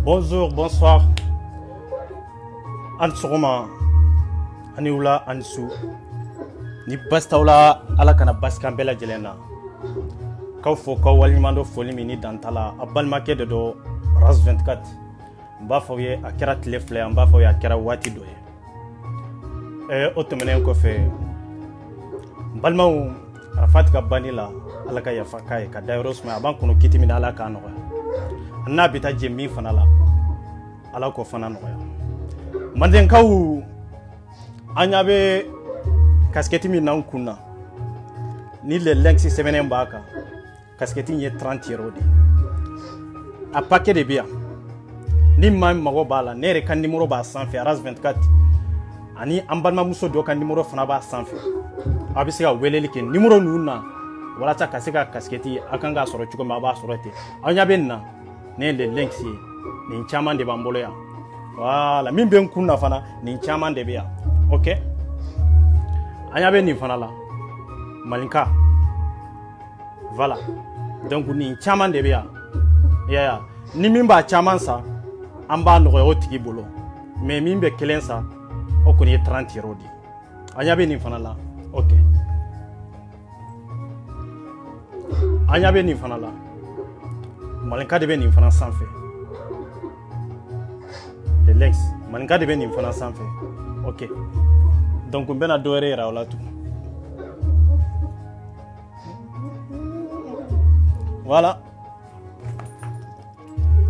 Bonjour, bonsoir. An sogoma ani wula ani su ni bastawla ala kana baskan bela jelena kaw fo kaw walmando foli mini dantala abalmake de do ras 24 mba fo ye akira tile fle mba fo ye akira wati do ye otomenen ko fe balmaw rafat ka banila ala ka yafa kay ka dayros ma ban kuno kitimina ala ka no na bita jemi fanala ala ko fana no manden kaw anyabe kasketi mi nan kunna ni le lengsi semenen baka kasketi nye 30 euro de a paquet de bia ni mam mago bala nere kan numéro ba sanfe ras 24 ani ambalma muso do kan numéro fana ba sanfe abisiga weleli ke numéro nuna wala ta kasika kasketi akanga soro chuko ma ba soro te anyabe na ne le lengsi ni chama de bambolo ya voilà min ben kunna fana ni chama de bia OK anyabe ni fana la malinka voilà donc ni chama de bia ya ni min ba chama sa amba no o tigi bolo mais min be kelen sa o ko ni 30 euro di anyabe ni fana la OK anyabe ni fana la malinka de be ni fana sanfé le lex malinka de be ni fana sanfé OK donc on bena doere ra wala tout voilà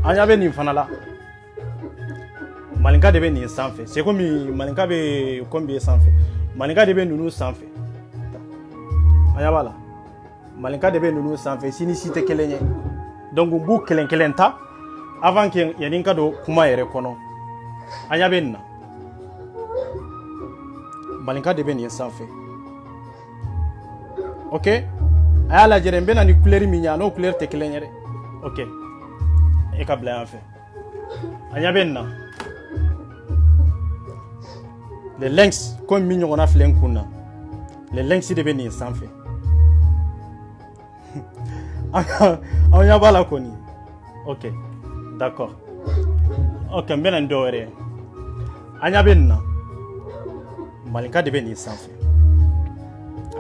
anyabe ni fana la malinka de be ni sanfé c'est comme malinka be combien sanfé malinka de be nunu sanfé anyabala malinka de be nunu sanfé sini site kelenye donc bu kelen ta avant que yaninka do kuma yere kono anyabe na malinka de be ni sanfé OK ayala jerembe na ni couleur minya no couleur te kelenye OK e ka bla en fait anyabe na les lynx comme mignon on a flen kuna les lynx de be ni sanfé anya bala koni OK d'accord OK mbena ndore anya benna malinka de beni sanfé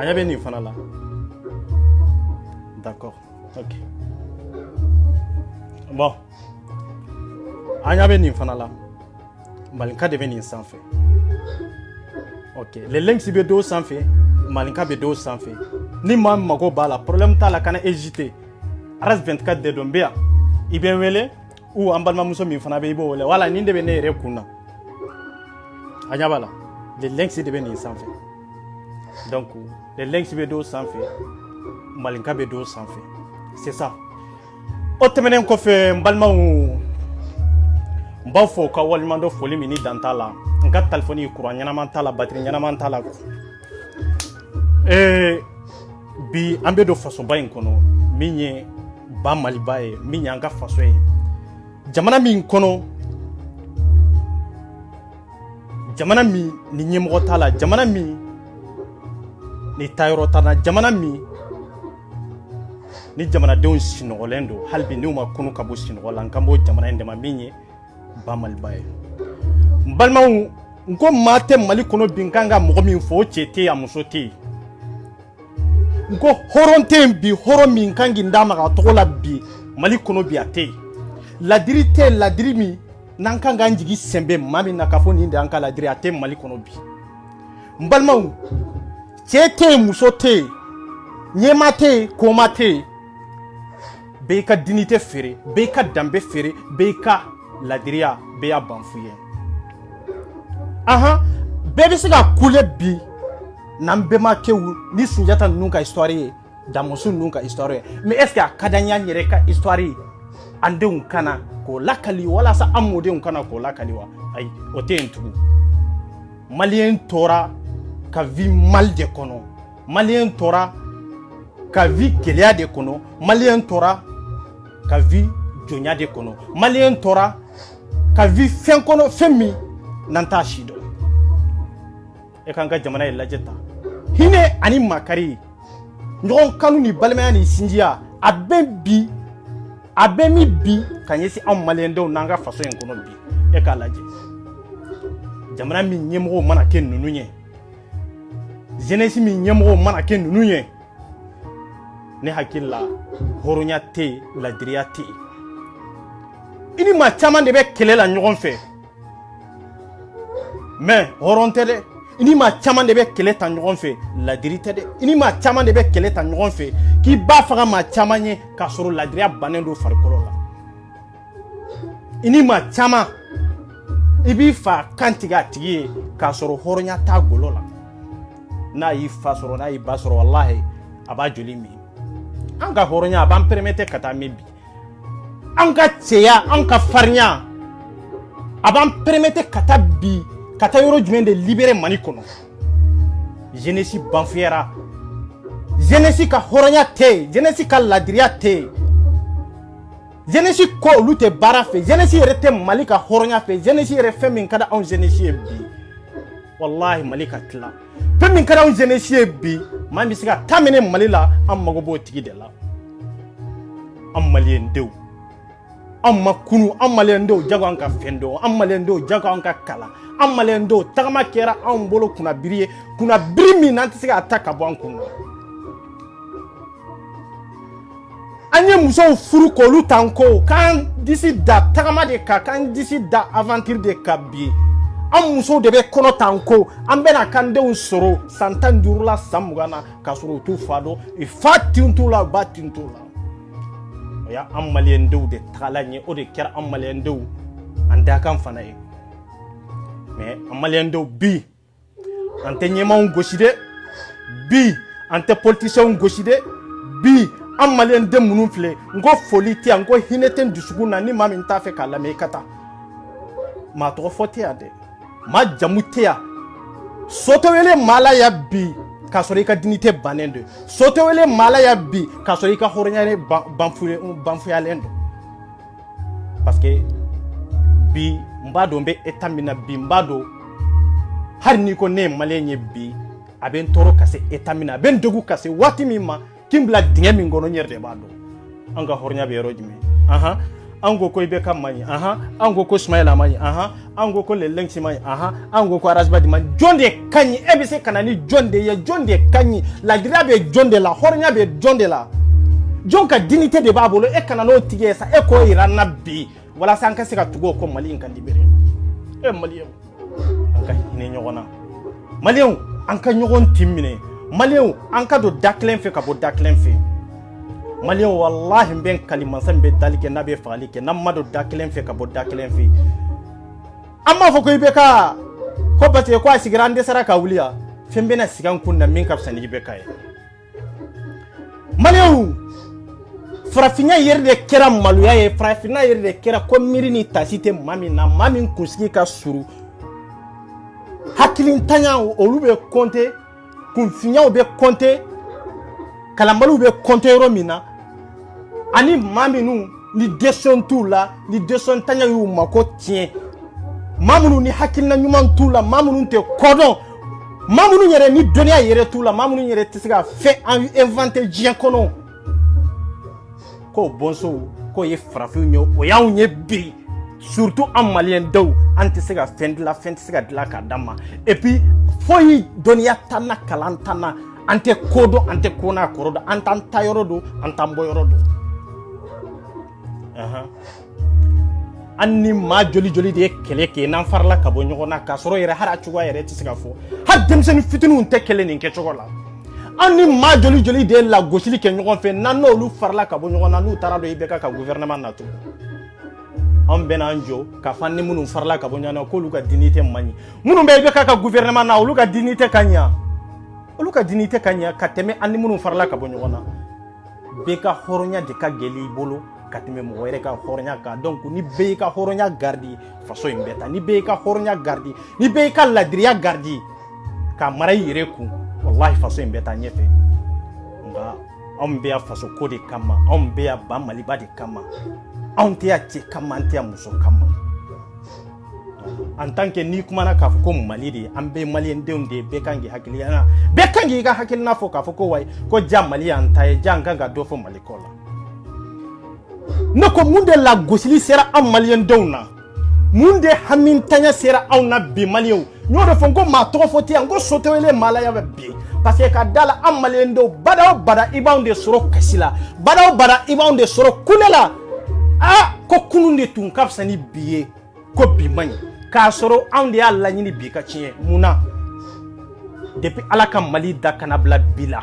anya beni fana la d'accord OK bon anya beni fana la malinka de beni sanfé OK les links be do sanfé malinka be do sanfé ni mam mago bala problème ta la kana hésiter ras 24 de dombia iben wele ou ambalma muso mi fana be ibo wala wala ni de be ne re kunna anya bala les links de be ni sanfé donc les links be do sanfé malinka be do sanfé c'est ça otemenen ko fe mbalma mba fo ka walmando foli mini dantala nga téléphone courant nyana mantala batterie nyana mantala bi ambe do façon bayin kono minye ba malibaye minya nga façon yi jamana min kono jamana mi ni nyemo tala jamana mi ni tayro tana jamana mi ni jamana de sinolendo halbi ni uma kono kabo sinolan kambo jamana ndema minye ba malibaye mbalma ngo mate mali kono binkanga mo min fo chete ya musoti ngo horonte bi horomi kangi ndama ka tokola bi mali kono bi ate ladiri mi nankanga njigi sembe mami nakafoni ndi anka ladiri ate mali kono bi mbalma chete musote nyemate komate beka dignité fere beka dambe fere beka ladiria beya banfuye aha bebe siga kule bi nambe makewu ni sunjata nunka histoire damosu nunka histoire mais est-ce que kadanya nyere ka histoire ande unkana ko lakali wala sa amode unkana ko lakali wa ay otentu malien tora ka vi mal de kono malien tora ka vi kelia de kono malien tora ka vi jonya de kono malien tora ka vi fen kono femi nanta shido e kanga jamana e lajeta hine ani makari ngon kanu ni balmaya ni sinjiya aben bi a bɛ mi bi ka ɲɛsin anw maliyɛndenw n'an ka faso in kɔnɔ bi e k'a lajɛ jamana min ɲɛmɔgɔw mana kɛ ninnu ye jeunesse min ɲɛmɔgɔw mana kɛ ninnu ye ne hakili la hɔrɔnya tɛ yen ladiriya tɛ yen i ni maa caman de bɛ kɛlɛ la ɲɔgɔn fɛ mais hɔrɔn tɛ dɛ i ni maa caman de bɛ kɛlɛ ta ɲɔgɔn fɛ ladiri tɛ dɛ i ni maa caman de bɛ kɛlɛ ta ɲɔgɔn fɛ k'i b'a faga maa caman ye k'a sɔrɔ ladiriya bannen don farikolo la i ni maa caman i b'i fa kan tigɛ a tigi ye k'a sɔrɔ hɔrɔnya t'a golo la n'a y'i fa sɔrɔ n'a y'i ba sɔrɔ walahi a b'a joli min an ka hɔrɔnya a b'an permettre ka taa min bi an ka cɛya an ka farinya a b'an permettre ka taa bi ka taa yɔrɔ jumɛn de libérer Mali kɔnɔ jeunesse banfuyara jeunesse ka hɔrɔnya tɛ yen jeunesse ka ladiriya tɛ yen jeunesse ko olu tɛ baara fɛ jeunesse yɛrɛ tɛ Mali ka hɔrɔnya fɛ jeunesse yɛrɛ fɛn min ka di anw jeunesse ye bi wallahi Mali ka tila fɛn min ka di anw jeunesse ye bi maa min bɛ se ka taa minɛ Mali la an mago b'o tigi de la an maliyɛndenw an ma kunu an maliyɛndenw jago an ka fɛn dɔn an maliyɛndenw jago an ka kalan an maliyɛndenw tagama kɛra anw bolo kunnabiri ye kunnabiri min n'an tɛ se k'a ta ka bɔ an kun na an ye musow furu k'olu t'an ko k'an disi da tagama de kan k'an disi da aventure de kan bi an musow de bɛ kɔnɔ t'an ko an bɛna k'an denw sɔrɔ san 15 la san 20 na k'a sɔrɔ u t'u fa dɔn i fa tin t'u la ba tin t'u la o ya an maliyɛndenw de tagala ɲɛ o de kɛra an maliyɛndenw an dakan fana ye mais an maliyɛndenw bi an tɛ ɲɛmaw gosi dɛ bi an tɛ politiciens gosi dɛ bi an maliyɛnden minnu filɛ n ko foli tɛ yan n ko hinɛ tɛ n dusukun na ni maa min t'a fɛ k'a lamɛn i ka taa maa tɔgɔ fɔ tɛ yan dɛ maa jamu tɛ yan so tɛ wele maa la yan bi k'a sɔrɔ i ka dignité bannen don so tɛ wele maa la yan bi k'a sɔrɔ i ka hɔrɔnya banfuyalen don parce que bi n b'a dɔn n bɛ état min na bi n b'a dɔn hali n'i ko ne ye maliyɛn ye bi a bɛ n tɔɔrɔ ka se état min na a bɛ n degun ka se waati min ma k'i bila dingɛ min kɔnɔ n yɛrɛ de b'a dɔn an ka hɔrɔnya bɛ yɔrɔ jumɛn an ko ko IBK man ɲi an ko ko Sumayila man ɲi an ko ko Lensi man ɲi an ko ko Arasibadi man ɲi jɔn de ka ɲi e bɛ se ka na ni jɔn de ye jɔn de ka ɲi ladiriya bɛ jɔn de la hɔrɔnya bɛ jɔn de la jɔn ka dignité de b'a bolo e kana n'o tigi ye sa e k'o yira n na bi walasa an ka se ka tugu o kɔ Mali in ka libérer maliyɛnw an ka hinɛ ɲɔgɔn na maliyɛnw an ka ɲɔgɔn tin minɛ maliyɛnw an ka don da kelen fɛ ka bɔ da kelen fɛ maliyɛnw wallahi n bɛ n kali masa min bɛ dali kɛ n'a bɛ fagali kɛ n'an ma don da kelen fɛ ka bɔ da kelen fɛ an m'a fɔ ko IBK ko parce que ko a sigira an dɛsɛra ka wuli yan fɛn bɛna sigi an kun na min ka fisa ni IBK ye maliyɛnw farafinna yɛrɛ de kɛra maloya ye farafinna yɛrɛ de kɛra ko miiri ni tasi tɛ maa min na maa min kunsigi ka surun hakilintanya olu bɛ compter kunfinyaw bɛ compter kalanbaliw bɛ compter yɔrɔ min na ani maa minnu ni décision t'u la ni décision tanya y'u mako tiɲɛ maa minnu ni hakilina ɲuman t'u la maa minnu tɛ kɔdɔn maa minnu yɛrɛ ni dɔnniya yɛrɛ t'u la maa minnu yɛrɛ tɛ se ka fɛn inventer diɲɛ kɔnɔ k'o bɔnsɔnw k'o ye farafinw ye o y'anw ye bi surtout an maliyɛndenw an tɛ se ka fɛn dilan fɛn tɛ se ka dilan k'a d'an ma et puis foyi dɔnniya t'an na kalan t'an na an tɛ ko dɔn an tɛ ko n'a kɔrɔ dɔn an t'an ta yɔrɔ dɔn an t'an bɔ yɔrɔ dɔn an ni maa joli joli de ye kɛlɛ kɛ n'an farala ka bɔ ɲɔgɔn na k'a sɔrɔ yɛrɛ hali a cogoya yɛrɛ tɛ se ka fɔ hali denmisɛnnin fitininw tɛ kɛlɛ nin kɛcogo la an ni maa joli joli de ye lagosili kɛ ɲɔgɔn fɛ n'an n'olu farala ka bɔ ɲɔgɔn na n'u taara dɔn IBK ka gouvernement natu an bɛna an jɔ k'a fɔ an ni minnu farala ka bɔ ɲɔgɔn na k'olu ka dignité man ɲi minnu bɛ IBK ka gouvernement na olu ka dignité ka ɲi olu ka dignité ka ɲi ka tɛmɛ an ni minnu farala ka bɔ ɲɔgɔn na bɛɛ ka hɔrɔnya de ka gɛlɛn i bolo ka tɛmɛ mɔgɔ wɛrɛ ka hɔrɔnya kan donc ni bɛɛ y'i ka hɔrɔnya gardi faso in bɛ taa ni bɛɛ y'i ka hɔrɔnya gardi ni bɛɛ y'i ka ladiriya gardi ka mara i yɛrɛ kun wallahi faso in bɛ taa ɲɛfɛ nka anw bɛ yan faso ko de kama anw bɛ yan ba maliba de kama anw tɛ yan cɛ kama an tɛ yan muso kama en tant que n'i kumana k'a fɔ ko Mali de an bɛ maliyɛndenw de bɛɛ kan k'i hakilina bɛɛ kan k'i ka hakilina fɔ k'a fɔ ko wayi ko ja Mali y'an ta ye ja an kan ka dɔ fɔ Mali ko la ne ko mun de la gosili sera an malien denw na mun de hamintanya sera aw na bi malien ñoo de fon ko ma to foti an ko sotewele malaya bi parce que ka dala an malien denw bada o bada ibaw de soro kasila bada o bada ibaw de soro kulela ko kunun de tun kapsa ni biye ko bi mani ka soro an de ya laɲini bi ka tiɲɛ muna depuis ala ka mali da kana bila bila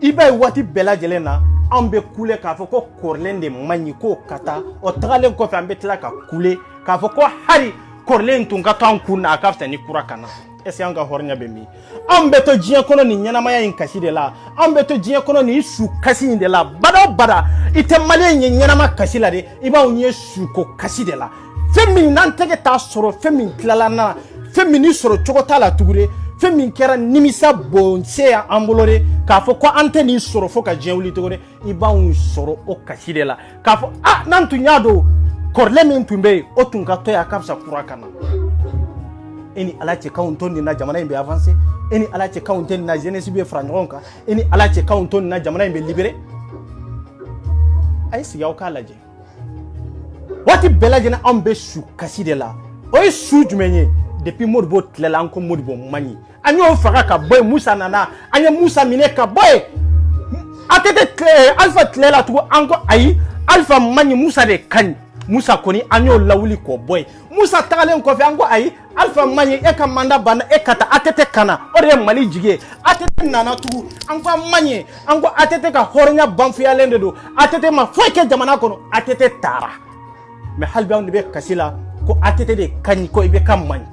iba ye waati bɛɛ lajɛlen na an bɛ kule k'a fɔ ko kɔrɔlen de man ɲi k'o ka taa o tagalen kɔfɛ an bɛ tila ka kule k'a fɔ ko hali kɔrɔlen tun ka to an kun na a ka fisa ni kura kana est ce que an ka hɔrɔnya bɛ min an bɛ to diɲɛ kɔnɔ nin ɲɛnamaya in kasi de la an bɛ to diɲɛ kɔnɔ nin su kasi in de la bada o bada i tɛ maliyɛn ye ɲɛnama kasi la de i b'anw ye suko kasi de la fɛn min n'an tɛgɛ t'a sɔrɔ fɛn min tilala na fɛn min ni sɔrɔ cogo t'a la tugun de fɛn min kɛra nimisa bonse y'an bolo de k'a fɔ ko an tɛ nin sɔrɔ fo ka diɲɛ wuli cogo de i b'anw sɔrɔ o kasi de la k'a fɔ n'an tun y'a dɔn kɔrɔlen min tun bɛ yen o tun ka to yen a ka fisa kura kana e ni ala cɛ k'anw to nin na jamana in bɛ avancer e ni ala cɛ k'anw tɛ nin na jeunesse bɛ fara ɲɔgɔn kan e ni ala cɛ k'anw to nin na jamana in bɛ libérer a ye sigi aw k'a lajɛ waati bɛɛ lajɛlen anw bɛ su kasi de la o ye su jumɛn ye depuis Modibo tilela an ko Modibo man ɲi an y'o faga ka bɔ yen Musa nana an ye Musa minɛ ka bɔ yen a tɛ Alpha tilela tugun an ko ayi Alpha man ɲi Musa de ka ɲi Musa kɔni an y'o lawuli k'o bɔ yen Musa tagalen kɔfɛ an ko ayi Alpha man ɲi e ka mandat banna e ka taa ATT kana o de ye Mali jigi ye ATT nana tugun an ko man ɲi an ko ATT ka hɔrɔnya banfuyalen de don ATT ma foyi kɛ jamana kɔnɔ ATT taara mais hali bi anw de bɛ kasi la ko ATT de ka ɲi ko i bɛ ka man ɲi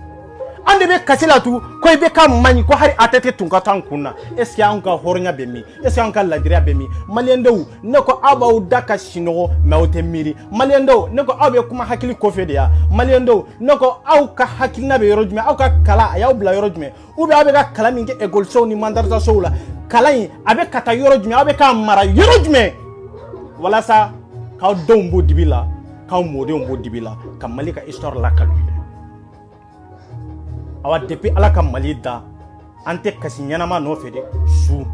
an de bɛ kasi la tugun ko i bɛ ka man ɲi ko hali ATT tun ka to an kun na est ce que an ka hɔrɔnya bɛ min est ce que an ka ladiriya bɛ min maliyɛn denw ne ko aw b'aw da ka sinɔgɔ mais aw tɛ miiri maliyɛn denw ne ko aw bɛ kuma hakili kɔfɛ de ya maliyɛn denw ne ko aw ka hakilina bɛ yɔrɔ jumɛn aw ka kalan a y'aw bila yɔrɔ jumɛn ou bien aw bɛ ka kalan min kɛ école ni mandarasa la kalan in a bɛ ka taa yɔrɔ jumɛn aw bɛ k'a mara yɔrɔ jumɛn walasa k'aw denw bɔ dibi la k'aw mɔdenw bɔ dibi la ka Mali ka histoire lakali awa depuis ala ka Mali da an tɛ kasi ɲɛnama nɔfɛ de su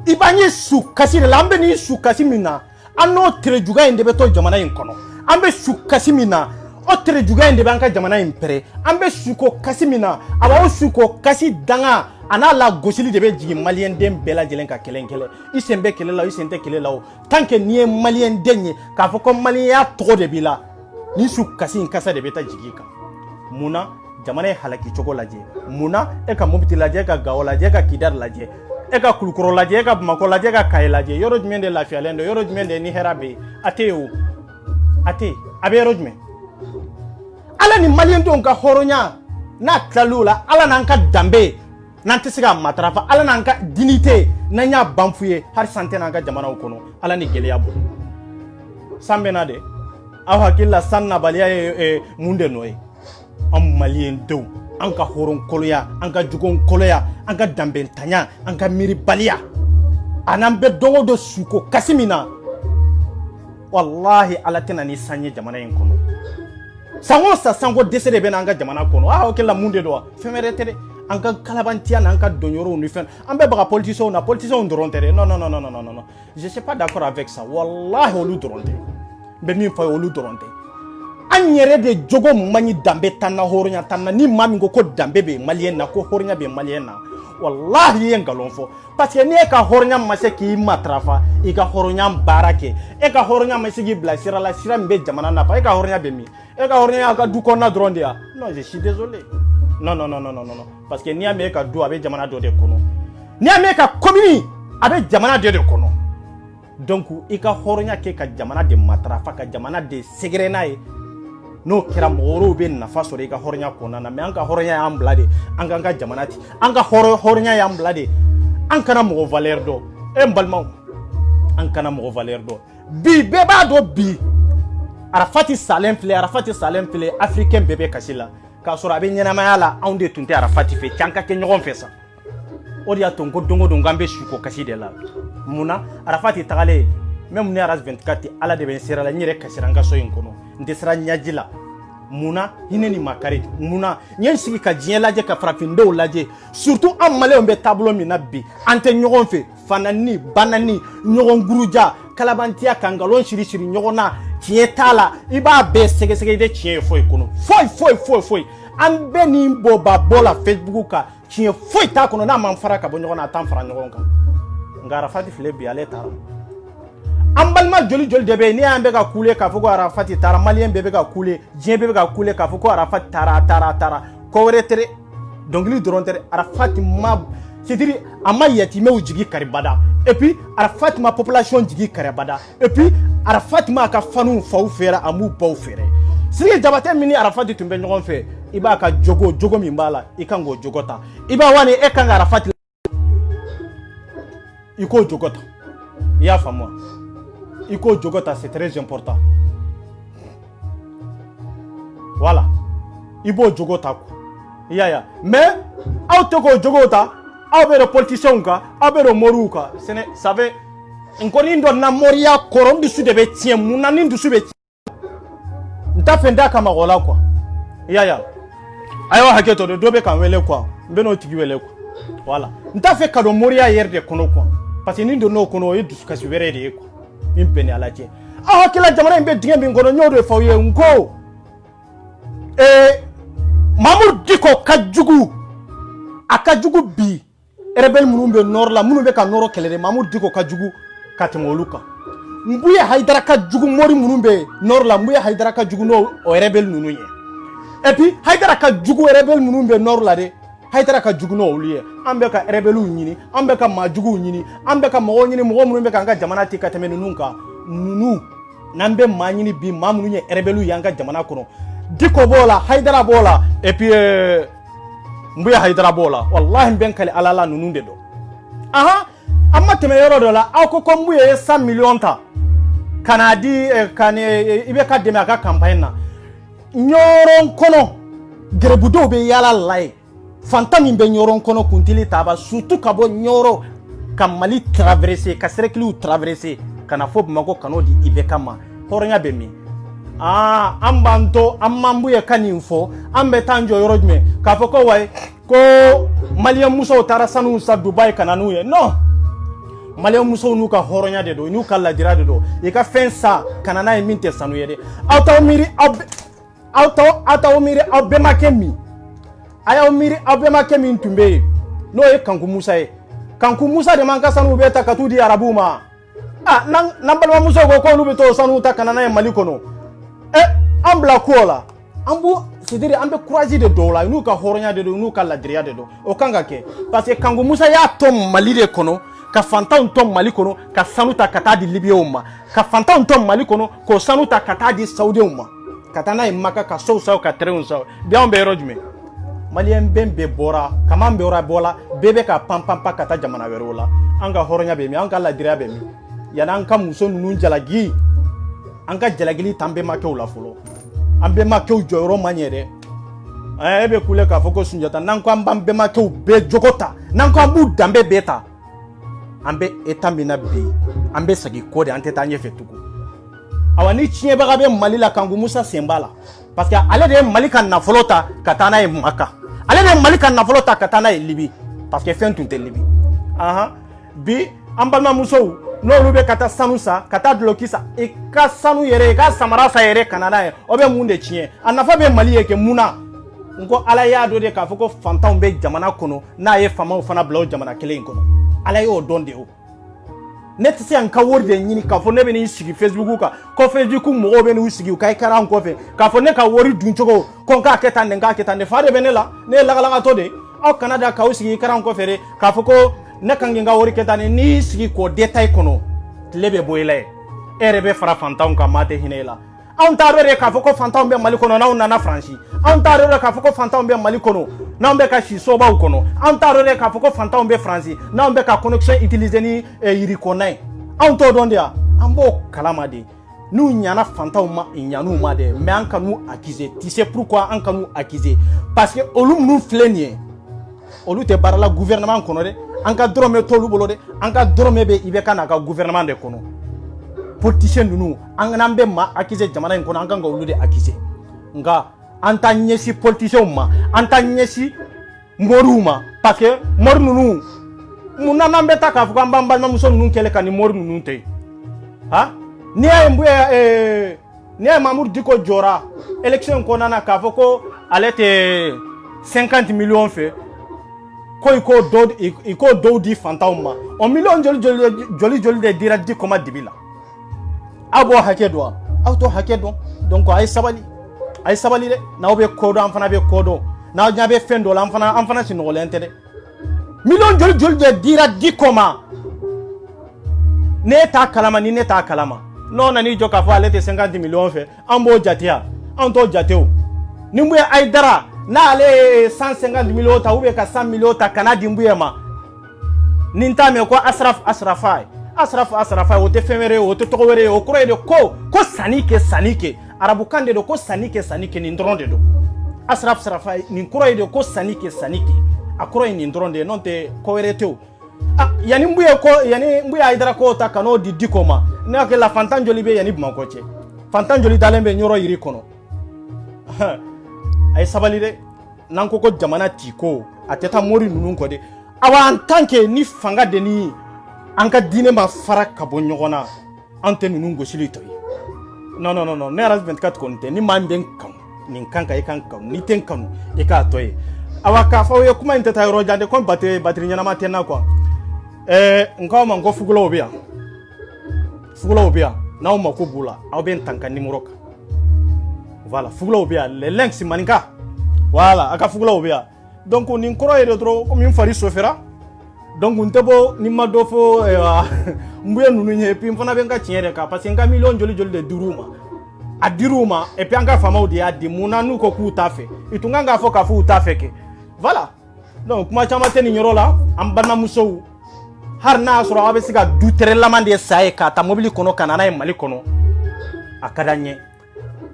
i b'an ye su kasi de la an bɛ nin su kasi min na an n'o terejuguya in de bɛ to jamana in kɔnɔ an bɛ su kasi min na o terejuguya in de bɛ an ka jamana in pɛrɛ an bɛ suko kasi min na a b'aw suko kasi danga a n'a lagosili de bɛ jigin maliyɛn den bɛɛ lajɛlen ka kɛlɛ kɛlɛ i sen bɛ kɛlɛ la i sen tɛ kɛlɛ la o tant que n'i ye maliyɛn den ye k'a fɔ ko maliyɛnya tɔgɔ de b'i la nin su kasi in kasa de bɛ taa jigin i kan mun na jamana ye halaki cogo lajɛ munna e ka Mopti lajɛ e ka Gao lajɛ e ka Kidal lajɛ e ka Kulukɔrɔ lajɛ e ka Bamakɔ lajɛ e ka Kaye lajɛ yɔrɔ jumɛn de lafiyalen don yɔrɔ jumɛn de ni hɛrɛ bɛ yen a tɛ yen o a tɛ yen a bɛ yɔrɔ jumɛn ala ni maliyɛn denw ka hɔrɔnya n'a tilal'o la ala n'an ka danbe n'an tɛ se ka matarafa ala n'an ka dignité n'an y'a ban f'u ye hali san tɛ n'an ka jamanaw kɔnɔ ala ni gɛlɛya bolo san bɛ na de aw hakili la san nabaliya ye mun de nɔ ye an maliyɛn denw an ka hɔrɔn kɔlɔya an ka jugon kɔlɔya an ka danbɛntanya an ka miiribaliya a n'an bɛ don o don suko kasi min na wallahi ala tɛna ni san ye jamana in kɔnɔ san o san sanko dɛsɛ de bɛ n'an ka jamana kɔnɔ o kɛla mun de don wa fɛn wɛrɛ tɛ dɛ an ka kalabantiya n'an ka dɔnyɔrɔw ni fɛn an bɛ baga politiciens na politiciens dɔrɔn tɛ dɛ non non non non non non je suis pas d'accord avec ça wallahi olu dɔrɔn tɛ n bɛ min fɔ olu dɔrɔn tɛ an yɛrɛ de jogo man ɲi danbe tan na hɔrɔnya tan na ni maa min ko danbe bɛ maliyɛn na ko hɔrɔnya bɛ maliyɛn na wallahi i ye nkalon fɔ parce que n'e ka hɔrɔnya ma se k'i matarafa i ka hɔrɔnya baara kɛ e ka hɔrɔnya ma se k'i bila sira la sira min bɛ jamana nafa e ka hɔrɔnya bɛ min e ka hɔrɔnya y'a ka du kɔnɔna dɔrɔn de ya non je suis désolé non non non non non non parce que n'i y'a mɛn e ka du a bɛ jamana dɔ de kɔnɔ n'i y'a mɛn e ka commune a bɛ jamana dɔ de kɔnɔ donc i ka hɔrɔnya kɛ ka jamana de matarafa ka jamana de sɛgɛrɛ n'a ye n'o kɛra mɔgɔ wɛrɛw bɛ nafa sɔrɔ i ka hɔrɔnya kɔnɔna na mais an ka hɔrɔnya y'an bila de an k'an ka jamana ten an ka hɔrɔnya y'an bila de an kana mɔgɔ valeur dɔn n balimaw an kana mɔgɔ valeur dɔn bi bɛɛ b'a dɔn bi Arafati salen filɛ africain bɛɛ bɛ kasi la k'a sɔrɔ a bɛ ɲɛnamaya la anw de tun tɛ Arafati fɛ can ka kɛ ɲɔgɔn fɛ sa o de y'a to n ko don o don k'an bɛ suko kasi de la munna Arafati tagalen même ne Aras 24 ala de bɛ n sera la n yɛrɛ kasira n ka so in kɔnɔ n tɛ sira ɲaji la munna hinɛ ni makari munna n ye n sigi ka diɲɛ lajɛ ka farafindenw lajɛ surtout an maliyɛnw bɛ taabolo min na bi an tɛ ɲɔgɔn fɛ fanani banani ɲɔgɔn guruja kalabantiya kan ngalon siri ɲɔgɔn na tiɲɛ t'a la i b'a bɛɛ sɛgɛsɛgɛ i tɛ tiɲɛ ye foyi kɔnɔ foyi an bɛɛ ni bɔbabɔ la Facebook kan tiɲɛ foyi t'a kɔnɔ n'a man fara ka bɔ ɲɔgɔn na a t'an fara ɲɔgɔn kan nka Arafati filɛ bi ale taara an balima joli de bɛ yen n'i y'an bɛ ka kule k'a fɔ ko Arafati taara maliyɛn bɛɛ bɛ ka kule diɲɛ bɛɛ bɛ ka kule k'a fɔ ko Arafati taara ko wɛrɛ tɛ dɛ dɔnkili dɔrɔn tɛ dɛ Arafati ma c'est-à-dire a ma yatimɛw jigi karibada et puis Arafati ma population jigi karibada et puis Arafati ma ka fanu faw fɛrɛ a m'u baw fɛrɛ Sidiki Jabate min ni Arafati tun bɛ ɲɔgɔn fɛ i b'a ka jogo min b'a la i kan k'o jogo ta i b'a wani e kan ka Arafati i k'o jogo ta i y'a faamu wa i k'o jogo ta c'est très important voilà i b'o jogo ta i y'a ye mais aw tɛ k'o jogo ta aw bɛ politiciens kan aw bɛ moriw kan sɛnɛ ça fait nkɔni dɔ na moriya kɔrɔ n dusu de bɛ tiɲɛ mun na ni dusu bɛ tiɲɛ n t'a fɛ n da kama o la quoi i y'a ye a y'aw hakɛ to de dɔ bɛ k'an wele quoi n bɛ n'o tigi wele quoi voilà n t'a fɛ ka don moriya yɛrɛ de kɔnɔ quoi parce que ni donn'o kɔnɔ o ye dusukasi wɛrɛ de ye quoi min bɛn ni ala cɛ aw hakilila jamana in bɛ dingɛ min kɔnɔ n y'o de fɔ aw ye n ko Mamour Dicko ka jugu a ka jugu bi rebelle minnu bɛ nord la minnu bɛ ka nord kɛlɛ de Mamour Dicko ka jugu ka tɛmɛ olu kan Mbuye Haidara ka jugu mori minnu bɛ nord la Mbuye Haidara ka jugu n'o rebelle ninnu ye et puis Haidara ka jugu rebelle minnu bɛ nord la de Haidara ka jugu n'olu ye an bɛ ka rebellew ɲini an bɛ ka maajuguw ɲini an bɛ ka mɔgɔw ɲini mɔgɔ minnu bɛ ka an ka jamana ti ka tɛmɛ ninnu kan ninnu n'an bɛ maa ɲini bi maa minnu ye rebellew ye an ka jamana kɔnɔ Dicko b'o la Haidara b'o la et puis Mbuye Haidara b'o la wallahi bɛn kale ala la ninnu de don aha an ma tɛmɛ yɔrɔ dɔ la aw ko Mbuye ye 100 millions ta ka n'a di i bɛ ka dɛmɛ a ka campagne na ɲɔrɔn kɔnɔ gɛrɛbudenw bɛ yaala la ye fantan min bɛ ɲɔrɔn kɔnɔ kuntili taba surtout ka bɔ ɲɔrɔ ka Mali traverser ka cercles traverser ka na fɔ Bamako ka n'o di IBK ma hɔrɔnya bɛ min an b'an to an ma Mbuye ka nin fɔ an bɛ taa jɔ yɔrɔ jumɛn k'a fɔ ko wayi ko maliyɛn musow taara sanu sa Dubaï ka na n'u ye non maliyɛn musow n'u ka hɔrɔnya de don n'u ka ladira de don i ka fɛn sa ka na n'a ye min tɛ sanu ye dɛ aw t'aw miiri aw bɛnbakɛ min a y'aw miiri aw bɛnbakɛ min tun bɛ yen n'o ye Kanku Musa ye Kanku Musa de man ka sanu bɛ ta ka t'u di arabuw ma n'an balimamusow ko k'olu bɛ t'o sanu ta ka na n'a ye Mali kɔnɔ an bila ko la an b'u c'est-à-dire an bɛ courage de dɔw la n'u ka hɔrɔnya de don n'u ka ladiriya de don o kan ka kɛ parce que Kanku Musa y'a tɔn Mali de kɔnɔ ka fantanw tɔn Mali kɔnɔ ka sanu ta ka taa di Libyɛnw ma ka fantanw tɔn Mali kɔnɔ k'o sanu ta ka taa di Saudiɛnw ma ka taa n'a ye Maka ka sow saw ka terrainw saw bi anw bɛ yɔrɔ jumɛn maliyɛn bɛn bɛɛ bɔra kaman bɛɛ bɔra bɛɛ bɛ ka pan ka taa jamana wɛrɛw la an ka hɔrɔnya bɛ min an ka ladiriya bɛ min yanni an ka muso ninnu jalaki an ka jalakili t'an bɛnbakɛw la fɔlɔ an bɛnbakɛw jɔyɔrɔ man ɲɛ dɛ e bɛ kule k'a fɔ ko Sunjata n'an ko an b'an bɛnbakɛw bɛɛ jogo ta n'an ko an b'u danbe bɛɛ ta an bɛ état min na bi an bɛ segin kɔ de an tɛ taa ɲɛfɛ tugun awa ni tiɲɛbaga bɛ Mali la Kanku Musa sen b'a la parce que ale de ye Mali ka nafolo ta ka taa n'a ye Maka ale de ye Mali ka nafolo ta ka taa n'a ye Libi parce que fɛn tun tɛ Libi bi an balimamusow n'olu bɛ ka taa sanu sa ka taa duloki sa i ka sanu yɛrɛ i ka samara sa yɛrɛ ka na n'a ye o bɛ mun de tiɲɛ a nafa bɛ Mali ye kɛ mun na n ko ala y'a dɔn de k'a fɔ ko fantanw bɛ jamana kɔnɔ n'a ye faamaw fana bila o jamana kelen in kɔnɔ ala y'o dɔn de o ne tɛ se ka n ka wari de ɲini k'a fɔ ne bɛ n'i sigi Facebook kan ko Facebook mɔgɔw bɛ n'u sigi u ka écran kɔfɛ k'a fɔ ne ka wari dun cogo ko n k'a kɛ tan nin k'a kɛ tan nin fa de bɛ ne la ne ye lagalakatɔ de aw kana da k'aw sigi écran kɔfɛ de k'a fɔ ko ne kan k'i ka wari kɛ tan nin n'i y'i sigi k'o détail kɔnɔ tile bɛ bɔ i la ye e yɛrɛ bɛ fara fantanw kan maa tɛ hinɛ i la anw t'a dɔn de k'a fɔ ko fantanw bɛ Mali kɔnɔ n'anw nana Faransi anw t'a dɔn de k'a fɔ ko fantanw bɛ Mali kɔnɔ n'anw bɛ ka si sobaw kɔnɔ anw t'a dɔn de k'a fɔ ko fantanw bɛ Faransi n'anw bɛ ka connexion utiliser ni yirikɔnna ye anw t'o dɔn de ya an b'o kalama de n'u ɲana fantanw ma ɲan'u ma de mais an ka n'u accuser tu sais pourquoi an ka n'u accuser parce que olu minnu filɛ nin ye olu tɛ baara la gouvernement kɔnɔ dɛ an ka dɔrɔmɛ t'olu bolo dɛ an ka dɔrɔmɛ bɛ IBK n'a ka gouvernement de kɔnɔ politicien ninnu an n'an bɛ maa accuser jamana in kɔnɔ an kan ka olu de accuser nka an t'an ɲɛsin politicienw ma an t'an ɲɛsin moriw ma parce que mori ninnu mun na n'an bɛ taa k'a fɔ k'an b'an balimamuso ninnu kɛlɛ ka ni mori ninnu to yen ha ni ya mbuye ni ya Mamour Diko jora élection ko nana ka fo ko alete 50 millions fait ko iko do di fantauma on million joli de dira di koma dibila abo hakedo auto hakedo donc ay sabali de na obe kodo am fana be kodo na nya be fendo la am fana si no lente de million joli de dira di koma ne ta kalama non nani joka fo alete 50 millions fait ambo jatia anto jateo nimbu ay dara na ale 150 millions ta ube ka 100 millions ta kana dimbuye ma ninta me ko asrafai o te femere o te togwere o kuro de ko sanike arabu kande do ko sanike ni ndronde do asrafai ni kuro de ko sanike akuro ni ndronde non te ko wereteo yani mbuye aidara ko ta kano di dikoma ne ke la fantanjoli be yani buma ko che fantanjoli dalembe nyoro yiri kono ay sabali de nan ko jamana tiko ateta mori nunun ko de awa en tant que ni fanga de ni anka dine ma fara kabo nyogona ante nunun gosili toy non ne ras 24 konte ni manden kan nin kanka e kan kan ni ten kan e ka toy awa ka fa we kuma intata ro jande kon batri nyana ma tenna quoi nkaw ma ngo fugulo obia na o mako bula aw ben tanka numéro ka voilà fugulo obia le links maninka voilà aka fugulo obia donc ni nkoro e dro ko min fari sofera donc ntebo ni madofo mbuye nunu nye pi mfana benga tiere ka parce que nga million joli de diruma et puis anga fama odi adi munanu ko ku tafe itunga nga fo ka fu tafe ke voilà donc kuma chama teni nyoro la ambanna muso har na soro abe siga dutere lamande sae ka ta mobile kono kanana e mali kono akadanye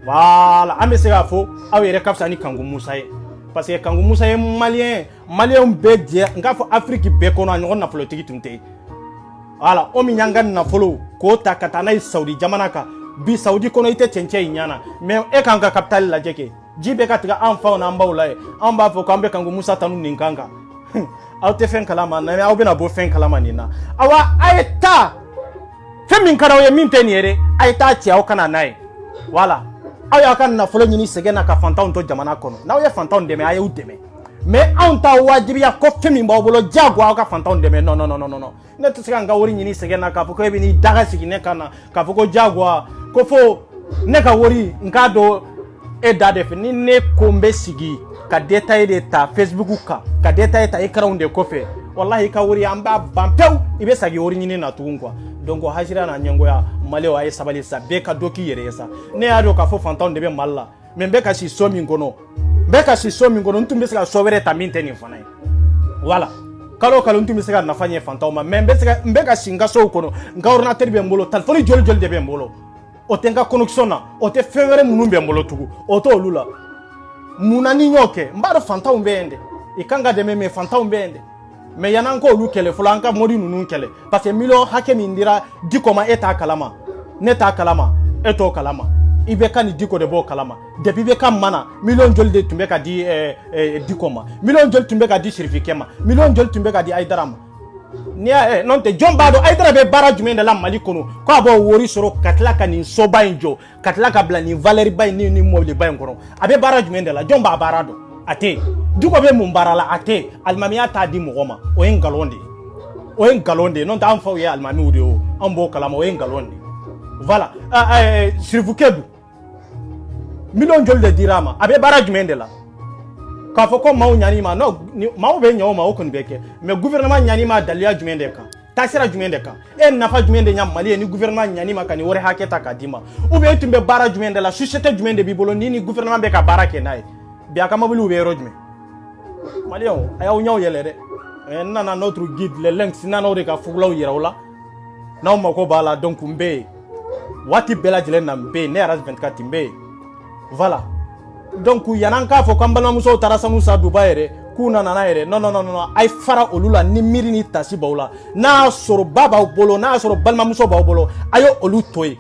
voilà ambe siga fo awere kapsa ni Kangu Musa e parce que Kangu Musa e malien be dia nga fo Afrique be kono anyo na politique tunte voilà o mi nyanga na folo ko ta katana e Saudi jamana ka bi Saudi kono ite chenche nyana mais e kanga capital la jeke jibe ka tiga anfa na mbawla e amba fo kambe Kangu Musa tanu ninkanga aw te fen kalama na aw bena bo fen kalama ni na awa ayeta femin karaw ye min teniere ayeta ti aw kana nai wala aw ya kan na folo nyini segena ka fantaw to jamana kono na ye fantaw ndeme ayu deme mais anta wajibi ya ko femin ba bolo jago aw ka fantaw ndeme no ne to sega nga wori nyini segena ka foko be ni daga sigine kana ka foko jago ko fo ne ka wori ngado e dade fe ni ne kombe sigi ka detail de ta Facebook ka detail ta ekran de kofe wallahi ka wuri amba bampeu ibe sagi wuri nyini na tunkwa donc hajira na nyengo ya malewa ay sabali sa be ka doki yere sa ne ado ka fo fantaw de be malla mais be ka si somi ngono ntumbe sega sobere ta minteni fanai voilà kalo ntumbe sega na fanye fantaw ma mais be ka singa so kono nga ordinateur be mbolo telefoni jol de be mbolo o tenga connexion na o te fevere munumbe mbolo tugu o to lula munani nyoke mbaro fantaw mbende ikanga de me fantaw mbende me yananko lu kele fulanka modi nunu kele parce que milo hake mindira dikoma eta kalama neta kalama eto kalama ibe kan diko de bo kalama depuis be kam mana million jol de tumbe ka di dikoma million jol tumbe ka di shirifikema million jol tumbe ka di aidarama ni non te jombado aidara be bara jumende la mali kono ko abo wori soro katla ka ni soba injo katla ka bla ni valeri bay ni mobile bay kono abe bara jumende la jomba barado ate duko be mumbara la ate almamiya ta di mogoma o en galonde non ta amfa ye almami wudi o ambo kalama o en galonde voilà sirifukedu million jol de dirama abe bara jumende la ka foko maw nyani ma no maw be nyaw ma o kon beke mais gouvernement nyani ma dalia jumende ka tasira jumende ka e nafa jumende nyam mali ni gouvernement nyani ma kan wori haketa ka dima ou be tumbe bara jumende la société jumende bi bolo ni gouvernement be ka bara ke nay bi aka mabulu be rojme mali o ayaw nyaw yele de nana notre guide les links nana o de ka fuglaw yirawla naw ma ko bala donc mbe wati bela jele na mbe ne ras 24 mbe voilà donc yananka fo kambala muso tarasa musa dubai kuna nana ere non ay fara olula ni miri ni tasi bawla na soro baba bolo na soro balma muso baw bolo ayo olu toy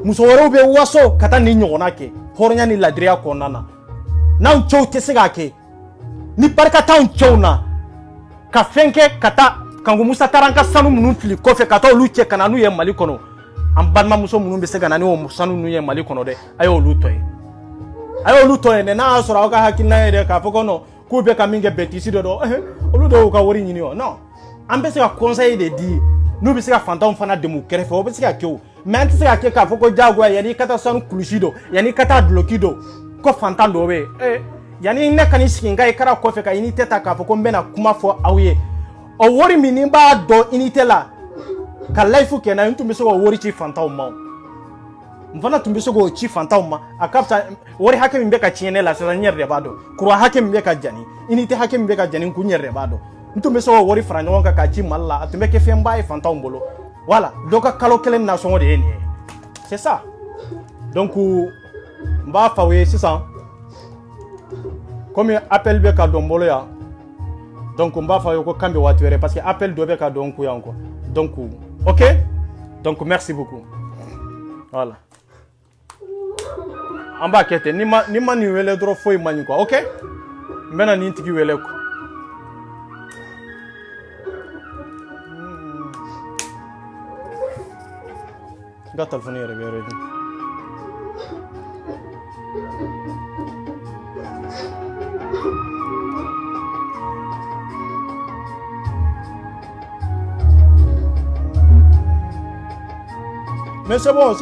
muso woro be waso kata ni nyona ke hornya ni ladria ko nana na ncho tesega ke ni barka ta ncho na ka fenke kata Kangu Musa taranka sanu munun fili kofe kata olu che kananu ye mali kono an balimamuso minnu bɛ se ka na ni o sanu ninnu ye Mali kɔnɔ dɛ a y'olu to yen a y'olu to yen dɛ n'a y'a sɔrɔ aw ka hakilina ye dɛ k'a fɔ ko non k'u bɛ ka min kɛ bêtise dɔ dɔn olu dɔw y'u ka wari ɲini o non an bɛ se ka conseil de di n'u bɛ se ka fantanw fana dɛmɛ u kɛrɛfɛ o bɛ se ka kɛ o mais an tɛ se ka kɛ k'a fɔ ko diyagoya yanni i ka taa sanu kulusi dɔn yanni i ka taa duloki dɔn ko fantan dɔw bɛ yen yanni ne ka n'i sigi n ka ekara kɔfɛ ka unité ta k'a fɔ ko n bɛna kuma fɔ aw ye o wari min ni n b'a dɔn unité la ka live kɛ n'a ye n tun bɛ se k'o wari ci fantanw ma n fana tun bɛ se k'o ci fantanw ma a ka fisa wari hakɛ min bɛ ka tiɲɛ ne la sisan n yɛrɛ de b'a dɔn courant hakɛ min bɛ ka jani unité hakɛ min bɛ ka jani n yɛrɛ de b'a dɔn n tun bɛ se k'o wari fara ɲɔgɔn kan k'a ci Mali la a tun bɛ kɛ fɛnba ye fantanw bolo voilà dɔ ka kalo kelen nasɔngɔ de ye nin ye c'est ça donc n b'a fɔ aw ye sisan comme appel bɛ ka don n bolo yan donc n b'a fɔ aw ye ko kan bɛ waati wɛrɛ parce que appel dɔ bɛ ka don n kun yan quoi donc ok donc merci beaucoup voilà an b'a kɛ ten ni ma nin wele dɔrɔn foyi man ɲi quoi ok n bɛna nin tigi wele quoi n ka telefɔni yɛrɛ bɛ yɔrɔ min mais c'est bon